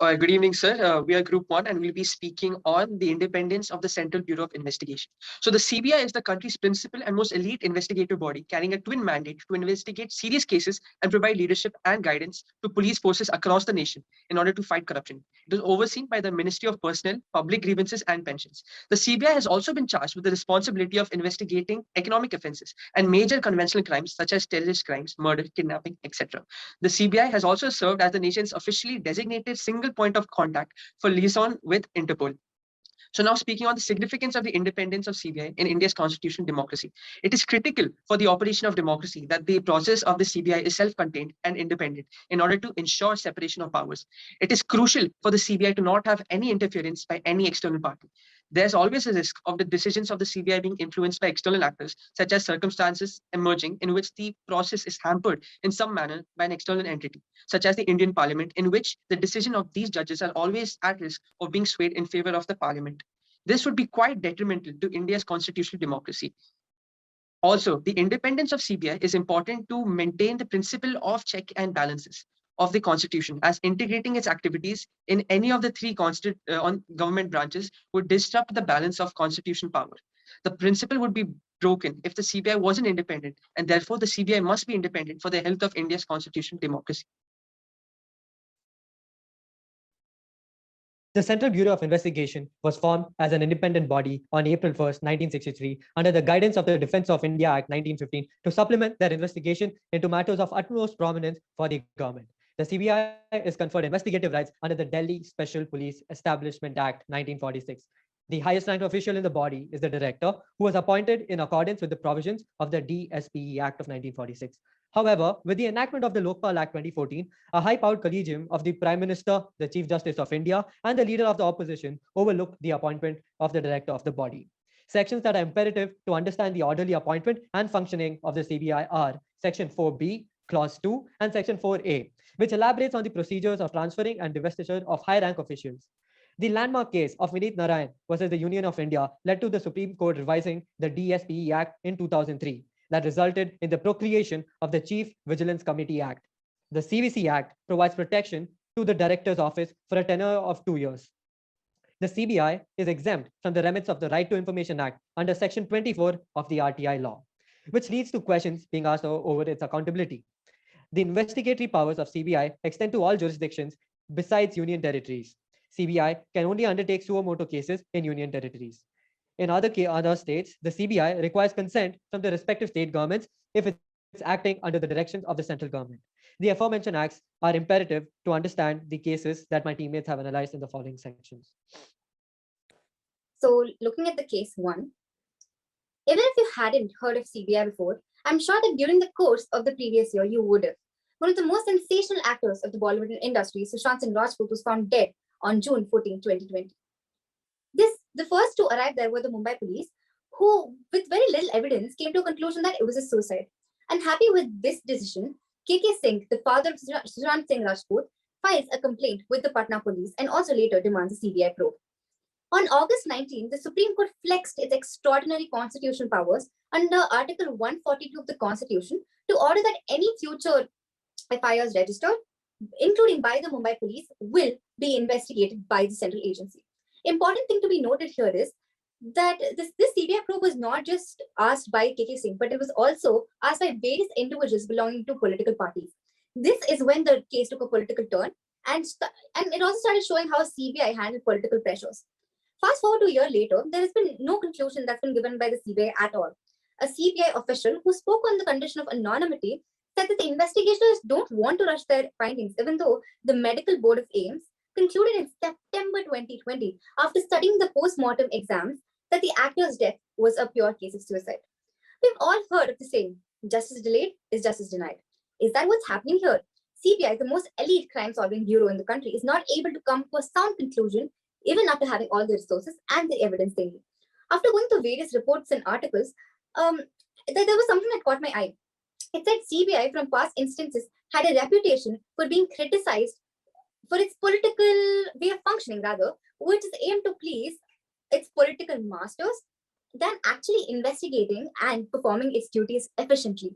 Good evening, sir. We are Group 1 and we'll be speaking on the independence of the Central Bureau of Investigation. So the CBI is the country's principal and most elite investigative body, carrying a twin mandate to investigate serious cases and provide leadership and guidance to police forces across the nation in order to fight corruption. It is overseen by the Ministry of Personnel, Public Grievances and Pensions. The CBI has also been charged with the responsibility of investigating economic offences and major conventional crimes such as terrorist crimes, murder, kidnapping, etc. The CBI has also served as the nation's officially designated single point of contact for liaison with Interpol. So now speaking on the significance of the independence of CBI in India's constitutional democracy, it is critical for the operation of democracy that the process of the CBI is self-contained and independent in order to ensure separation of powers. It is crucial for the CBI to not have any interference by any external party. There's always a risk of the decisions of the CBI being influenced by external actors, such as circumstances emerging in which the process is hampered in some manner by an external entity, such as the Indian Parliament, in which the decision of these judges are always at risk of being swayed in favor of the Parliament. This would be quite detrimental to India's constitutional democracy. Also, the independence of CBI is important to maintain the principle of check and balances of the constitution, as integrating its activities in any of the three government branches would disrupt the balance of constitutional power. The principle would be broken if the CBI wasn't independent, and therefore the CBI must be independent for the health of India's constitutional democracy. The Central Bureau of Investigation was formed as an independent body on April 1st, 1963, under the guidance of the Defense of India Act 1915 to supplement their investigation into matters of utmost prominence for the government. The CBI is conferred investigative rights under the Delhi Special Police Establishment Act 1946. The highest ranked official in the body is the director, who was appointed in accordance with the provisions of the DSPE Act of 1946. However, with the enactment of the Lokpal Act 2014, a high-powered collegium of the Prime Minister, the Chief Justice of India, and the leader of the opposition overlooked the appointment of the director of the body. Sections that are imperative to understand the orderly appointment and functioning of the CBI are Section 4B, Clause 2, and Section 4A, which elaborates on the procedures of transferring and divestiture of high-rank officials. The landmark case of Vineet Narayan versus the Union of India led to the Supreme Court revising the DSPE Act in 2003. That resulted in the procreation of the Chief Vigilance Committee Act. The CVC Act provides protection to the Director's Office for a tenure of 2 years. The CBI is exempt from the remits of the Right to Information Act under Section 24 of the RTI law, which leads to questions being asked over its accountability. The investigatory powers of CBI extend to all jurisdictions besides union territories. CBI can only undertake suo motu cases in union territories. In other states, the CBI requires consent from the respective state governments if it's acting under the directions of the central government. The aforementioned acts are imperative to understand the cases that my teammates have analyzed in the following sections. So, looking at the case 1, even if you hadn't heard of CBI before, I'm sure that during the course of the previous year, you would have. One of the most sensational actors of the Bollywood industry, Sushant Singh Rajput, was found dead on June 14, 2020. The first to arrive there were the Mumbai police, who, with very little evidence, came to a conclusion that it was a suicide. Unhappy with this decision, KK Singh, the father of Sushant Singh Rajput, files a complaint with the Patna police and also later demands a CBI probe. On August 19, the Supreme Court flexed its extraordinary constitutional powers under Article 142 of the Constitution to order that any future FIRs registered, including by the Mumbai police, will be investigated by the central agency. Important thing to be noted here is that this CBI probe was not just asked by KK Singh, but it was also asked by various individuals belonging to political parties. This is when the case took a political turn, and it also started showing how CBI handled political pressures. Fast forward to a year later, there has been no conclusion that's been given by the CBI at all. A CBI official who spoke on the condition of anonymity said that the investigators don't want to rush their findings, even though the Medical Board of AIIMS concluded in September 2020, after studying the post-mortem exams, that the actor's death was a pure case of suicide. We've all heard of the saying, justice delayed is justice denied. Is that what's happening here? CBI, the most elite crime-solving bureau in the country, is not able to come to a sound conclusion even after having all the resources and the evidence they need. After going through various reports and articles, there was something that caught my eye. It said CBI from past instances had a reputation for being criticized for its political way of functioning, rather, which is aimed to please its political masters than actually investigating and performing its duties efficiently.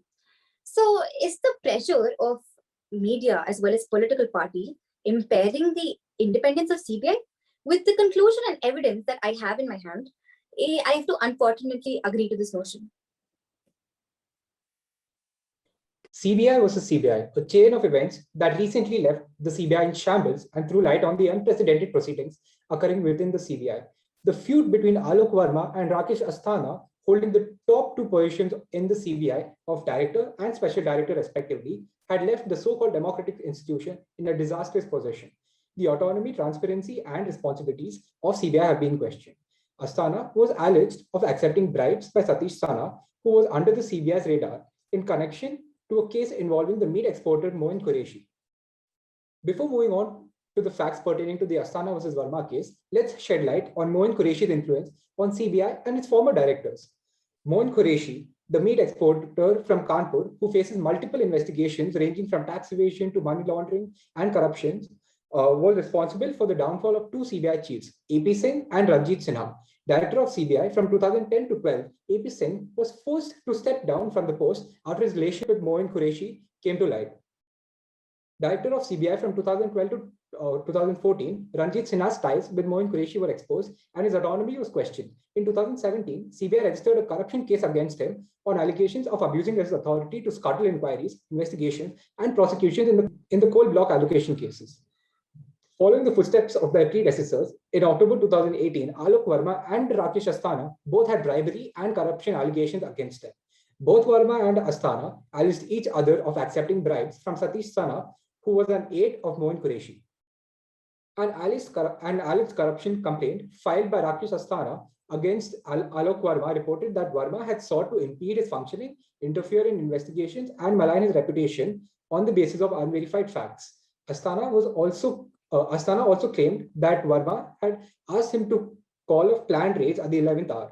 So is the pressure of media as well as political party impairing the independence of CBI, with the conclusion and evidence that I have in my hand, I have to unfortunately agree to this notion. CBI versus CBI, a chain of events that recently left the CBI in shambles and threw light on the unprecedented proceedings occurring within the CBI. The feud between Alok Verma and Rakesh Asthana, holding the top two positions in the CBI of director and special director respectively, had left the so-called democratic institution in a disastrous position. The autonomy, transparency, and responsibilities of CBI have been questioned. Asthana was alleged of accepting bribes by Satish Sana, who was under the CBI's radar in connection to a case involving the meat exporter Moin Qureshi. Before moving on to the facts pertaining to the Asthana versus Verma case, let's shed light on Moin Qureshi's influence on CBI and its former directors. Moin Qureshi, the meat exporter from Kanpur, who faces multiple investigations ranging from tax evasion to money laundering and corruption, was responsible for the downfall of two CBI chiefs, AP Singh and Ranjit Sinha. Director of CBI from 2010 to 12, AP Singh was forced to step down from the post after his relationship with Moin Qureshi came to light. Director of CBI from 2012 to 2014, Ranjit Sinha's ties with Moin Qureshi were exposed and his autonomy was questioned. In 2017, CBI registered a corruption case against him on allegations of abusing his authority to scuttle inquiries, investigations, and prosecutions in the coal block allocation cases. Following the footsteps of their predecessors, in October 2018, Alok Verma and Rakesh Asthana both had bribery and corruption allegations against them. Both Verma and Asthana alleged each other of accepting bribes from Satish Sana, who was an aide of Moin Qureshi. An alleged corruption complaint filed by Rakesh Asthana against Alok Verma reported that Verma had sought to impede his functioning, interfere in investigations, and malign his reputation on the basis of unverified facts. Asthana also claimed that Verma had asked him to call off planned raids at the 11th hour.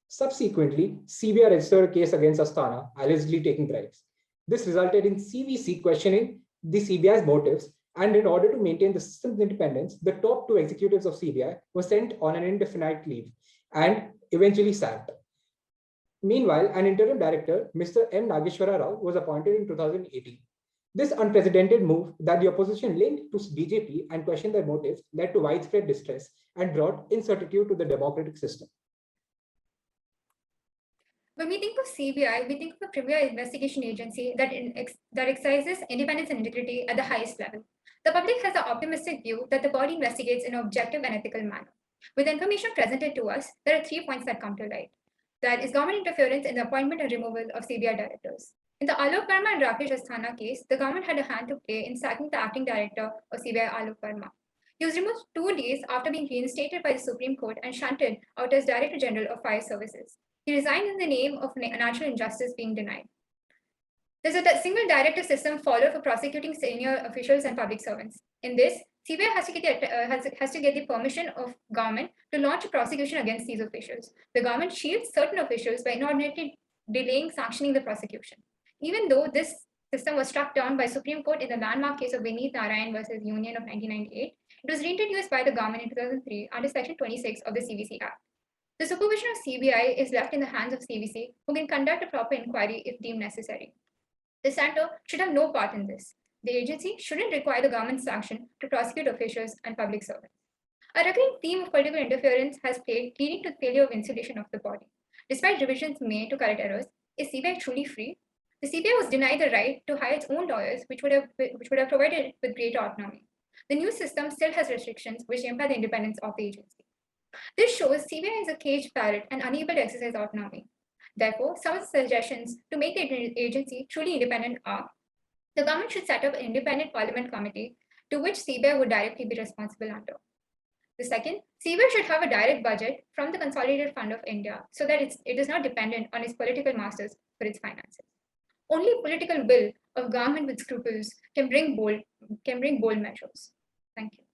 Subsequently, CBI registered a case against Asthana, allegedly taking bribes. This resulted in CVC questioning the CBI's motives, and in order to maintain the system's independence, the top two executives of CBI were sent on an indefinite leave and eventually sacked. Meanwhile, an interim director, Mr. M. Nageshwara Rao, was appointed in 2018. This unprecedented move that the opposition linked to BJP and questioned their motives led to widespread distress and brought incertitude to the democratic system. When we think of CBI, we think of a premier investigation agency that exercises independence and integrity at the highest level. The public has the optimistic view that the body investigates in an objective and ethical manner. With the information presented to us, there are 3 points that come to light. That is government interference in the appointment and removal of CBI directors. In the Alok Verma and Rakesh Asthana case, the government had a hand to play in sacking the acting director of CBI, Alok Verma. He was removed 2 days after being reinstated by the Supreme Court and shunted out as Director General of Fire Services. He resigned in the name of natural injustice being denied. There's a single directive system followed for prosecuting senior officials and public servants. In this, CBI has to get the permission of government to launch a prosecution against these officials. The government shields certain officials by inordinately delaying sanctioning the prosecution. Even though this system was struck down by Supreme Court in the landmark case of Vineet Narayan versus Union of 1998, it was reintroduced by the government in 2003 under Section 26 of the CVC Act. The supervision of CBI is left in the hands of CVC, who can conduct a proper inquiry if deemed necessary. The center should have no part in this. The agency shouldn't require the government's sanction to prosecute officials and public servants. A recurring theme of political interference has played, leading to the failure of insulation of the body. Despite revisions made to correct errors, is CBI truly free? The CBI was denied the right to hire its own lawyers, which would have provided it with greater autonomy. The new system still has restrictions which impair the independence of the agency. This shows CBI is a caged parrot and unable to exercise autonomy. Therefore, some of the suggestions to make the agency truly independent are: the government should set up an independent parliament committee to which CBI would directly be responsible under. The second, CBI should have a direct budget from the Consolidated Fund of India so that it is not dependent on its political masters for its finances. Only political will of government with scruples can bring bold measures. Thank you.